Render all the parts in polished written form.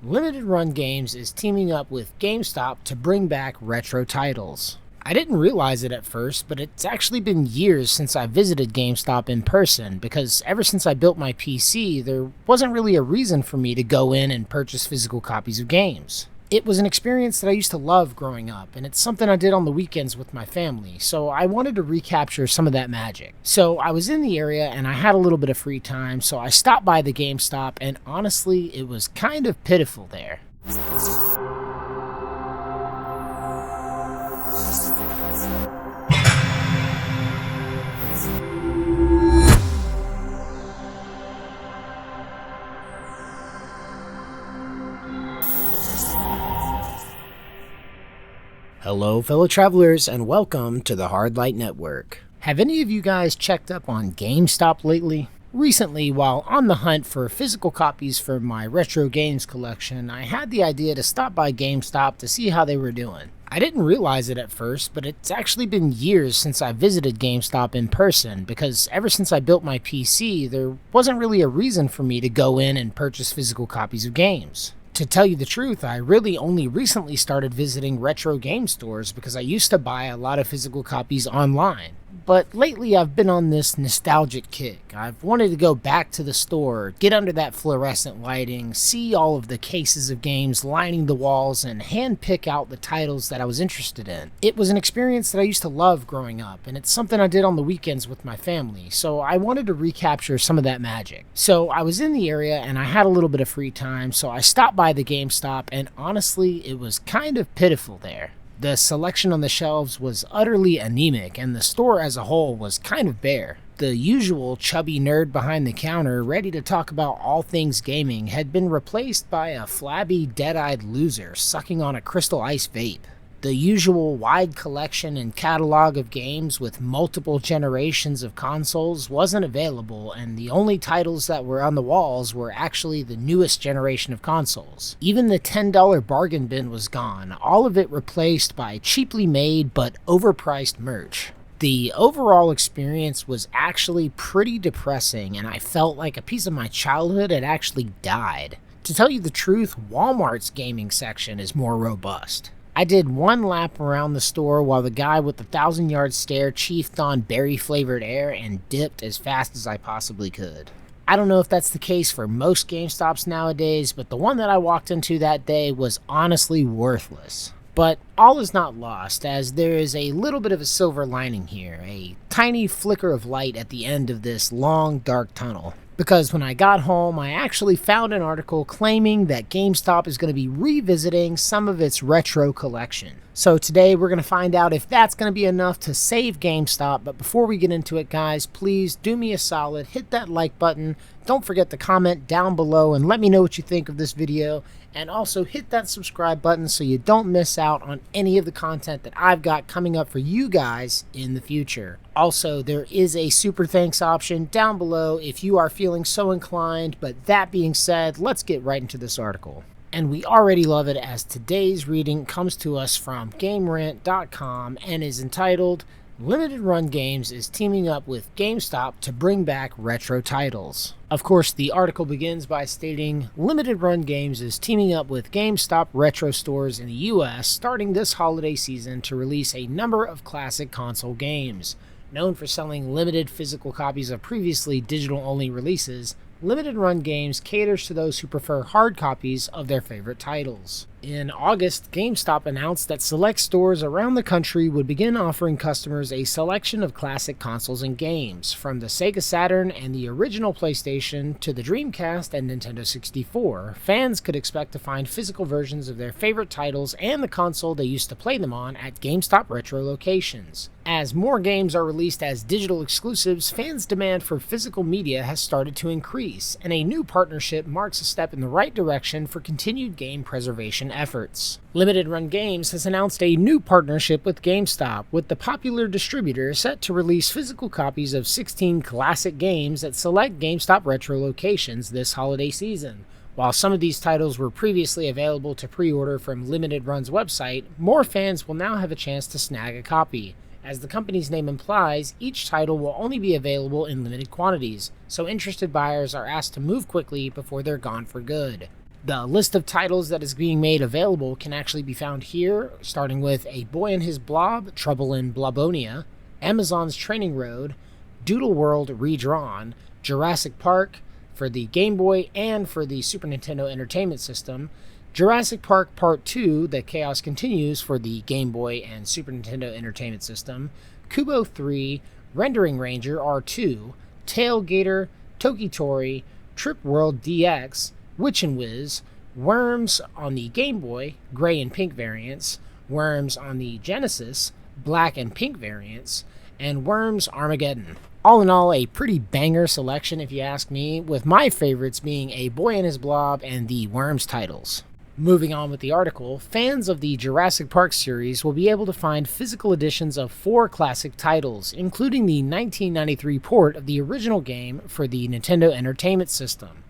Limited Run Games is teaming up with GameStop to bring back retro titles. I didn't realize it at first, but it's actually been years since I visited GameStop in person because ever since I built my PC, there wasn't really a reason for me to go in and purchase physical copies of games. It was an experience that I used to love growing up, and it's something I did on the weekends with my family, so I wanted to recapture some of that magic. So I was in the area and I had a little bit of free time, so I stopped by the GameStop, and honestly, it was kind of pitiful there. Hello, fellow travelers, and welcome to the Hard Light Network. Have any of you guys checked up on GameStop lately? Recently, while on the hunt for physical copies for my retro games collection, I had the idea to stop by GameStop to see how they were doing. I didn't realize it at first, but it's actually been years since I visited GameStop in person because ever since I built my PC, there wasn't really a reason for me to go in and purchase physical copies of games. To tell you the truth, I really only recently started visiting retro game stores because I used to buy a lot of physical copies online. But lately I've been on this nostalgic kick. I've wanted to go back to the store, get under that fluorescent lighting, see all of the cases of games lining the walls, and hand-pick out the titles that I was interested in. It was an experience that I used to love growing up, and it's something I did on the weekends with my family, so I wanted to recapture some of that magic. So I was in the area and I had a little bit of free time, so I stopped by the GameStop, and honestly, it was kind of pitiful there. The selection on the shelves was utterly anemic, and the store as a whole was kind of bare. The usual chubby nerd behind the counter, ready to talk about all things gaming, had been replaced by a flabby, dead-eyed loser sucking on a Crystal Ice vape. The usual wide collection and catalog of games with multiple generations of consoles wasn't available, and the only titles that were on the walls were actually the newest generation of consoles. Even the $10 bargain bin was gone, all of it replaced by cheaply made but overpriced merch. The overall experience was actually pretty depressing, and I felt like a piece of my childhood had actually died. To tell you the truth, Walmart's gaming section is more robust. I did one lap around the store while the guy with the 1,000-yard stare chiefed on berry-flavored air and dipped as fast as I possibly could. I don't know if that's the case for most GameStops nowadays, but the one that I walked into that day was honestly worthless. But all is not lost, as there is a little bit of a silver lining here, a tiny flicker of light at the end of this long, dark tunnel. Because when I got home, I actually found an article claiming that GameStop is going to be revisiting some of its retro collection. So today we're going to find out if that's going to be enough to save GameStop. But before we get into it, guys, please do me a solid, hit that like button. Don't forget to comment down below and let me know what you think of this video. And also hit that subscribe button so you don't miss out on any of the content that I've got coming up for you guys in the future. Also, there is a super thanks option down below if you are feeling so inclined. But that being said, let's get right into this article. And we already love it, as today's reading comes to us from GameRant.com and is entitled, Limited Run Games is teaming up with GameStop to bring back retro titles. Of course, the article begins by stating, Limited Run Games is teaming up with GameStop Retro stores in the US starting this holiday season to release a number of classic console games. Known for selling limited physical copies of previously digital-only releases, Limited Run Games caters to those who prefer hard copies of their favorite titles. In August, GameStop announced that select stores around the country would begin offering customers a selection of classic consoles and games, from the Sega Saturn and the original PlayStation to the Dreamcast and Nintendo 64. Fans could expect to find physical versions of their favorite titles and the console they used to play them on at GameStop Retro locations. As more games are released as digital exclusives, fans' demand for physical media has started to increase, and a new partnership marks a step in the right direction for continued game preservation efforts. Limited Run Games has announced a new partnership with GameStop, with the popular distributor set to release physical copies of 16 classic games at select GameStop Retro locations this holiday season. While some of these titles were previously available to pre-order from Limited Run's website, more fans will now have a chance to snag a copy. As the company's name implies, each title will only be available in limited quantities, so interested buyers are asked to move quickly before they're gone for good. The list of titles that is being made available can actually be found here, starting with A Boy and His Blob, Trouble in Blobonia, Amazon's Training Road, Doodle World Redrawn, Jurassic Park for the Game Boy and for the Super Nintendo Entertainment System, Jurassic Park Part 2, The Chaos Continues for the Game Boy and Super Nintendo Entertainment System, Kubo 3, Rendering Ranger R2, Tailgater, Tokitori, Trip World DX, Witch and Whiz, Worms on the Game Boy, gray and pink variants, Worms on the Genesis, black and pink variants, and Worms Armageddon. All in all, a pretty banger selection if you ask me, with my favorites being A Boy and His Blob and the Worms titles. Moving on with the article, fans of the Jurassic Park series will be able to find physical editions of 4 classic titles, including the 1993 port of the original game for the Nintendo Entertainment System.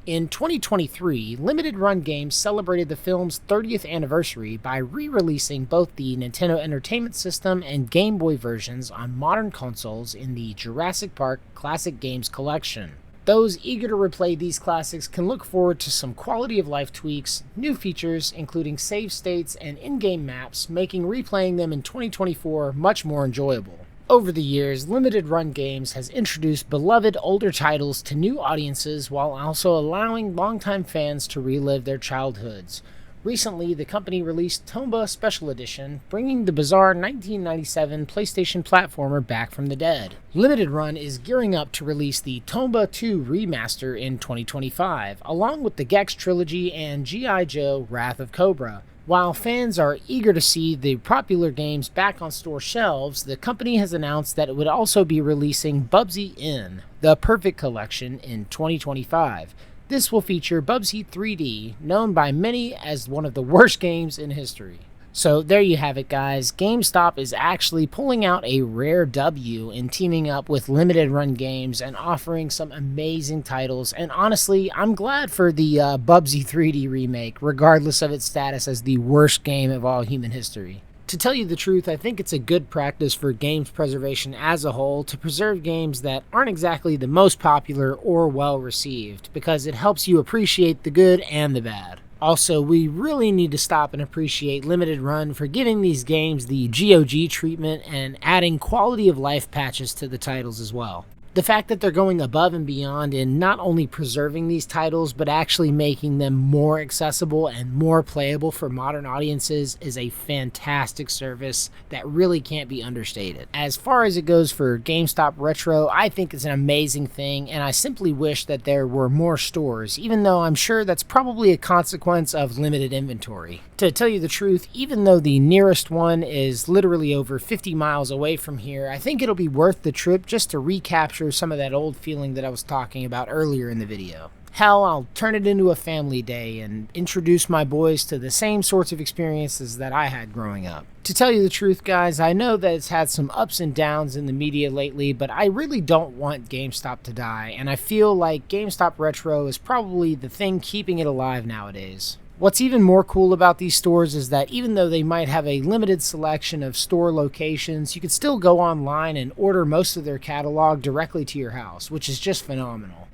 In 2023, Limited Run Games celebrated the film's 30th anniversary by re-releasing both the Nintendo Entertainment System and Game Boy versions on modern consoles in the Jurassic Park Classic Games collection. Those eager to replay these classics can look forward to some quality-of-life tweaks, new features including save states and in-game maps, making replaying them in 2024 much more enjoyable. Over the years, Limited Run Games has introduced beloved older titles to new audiences while also allowing longtime fans to relive their childhoods. Recently, the company released Tomba Special Edition, bringing the bizarre 1997 PlayStation platformer back from the dead. Limited Run is gearing up to release the Tomba 2 remaster in 2025, along with the Gex Trilogy and G.I. Joe Wrath of Cobra. While fans are eager to see the popular games back on store shelves, the company has announced that it would also be releasing Bubsy Inn, the Perfect Collection, in 2025. This will feature Bubsy 3D, known by many as one of the worst games in history. So there you have it, guys. GameStop is actually pulling out a rare W in teaming up with Limited Run Games and offering some amazing titles. And honestly, I'm glad for the Bubsy 3D remake, regardless of its status as the worst game of all human history. To tell you the truth, I think it's a good practice for games preservation as a whole to preserve games that aren't exactly the most popular or well received, because it helps you appreciate the good and the bad. Also, we really need to stop and appreciate Limited Run for giving these games the GOG treatment and adding quality of life patches to the titles as well. The fact that they're going above and beyond in not only preserving these titles, but actually making them more accessible and more playable for modern audiences is a fantastic service that really can't be understated. As far as it goes for GameStop Retro, I think it's an amazing thing, and I simply wish that there were more stores, even though I'm sure that's probably a consequence of limited inventory. To tell you the truth, even though the nearest one is literally over 50 miles away from here, I think it'll be worth the trip just to recapture some of that old feeling that I was talking about earlier in the video. Hell, I'll turn it into a family day and introduce my boys to the same sorts of experiences that I had growing up. To tell you the truth, guys, I know that it's had some ups and downs in the media lately, but I really don't want GameStop to die, and I feel like GameStop Retro is probably the thing keeping it alive nowadays. What's even more cool about these stores is that even though they might have a limited selection of store locations, you can still go online and order most of their catalog directly to your house, which is just phenomenal.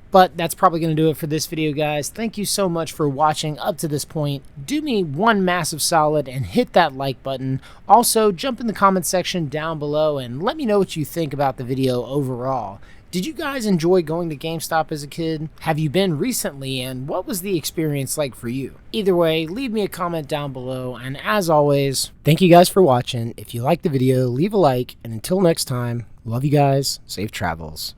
But that's probably going to do it for this video, guys. Thank you so much for watching up to this point. Do me one massive solid and hit that like button. Also, jump in the comment section down below and let me know what you think about the video overall. Did you guys enjoy going to GameStop as a kid? Have you been recently, and what was the experience like for you? Either way, leave me a comment down below, and as always, thank you guys for watching. If you liked the video, leave a like, and until next time, love you guys, safe travels.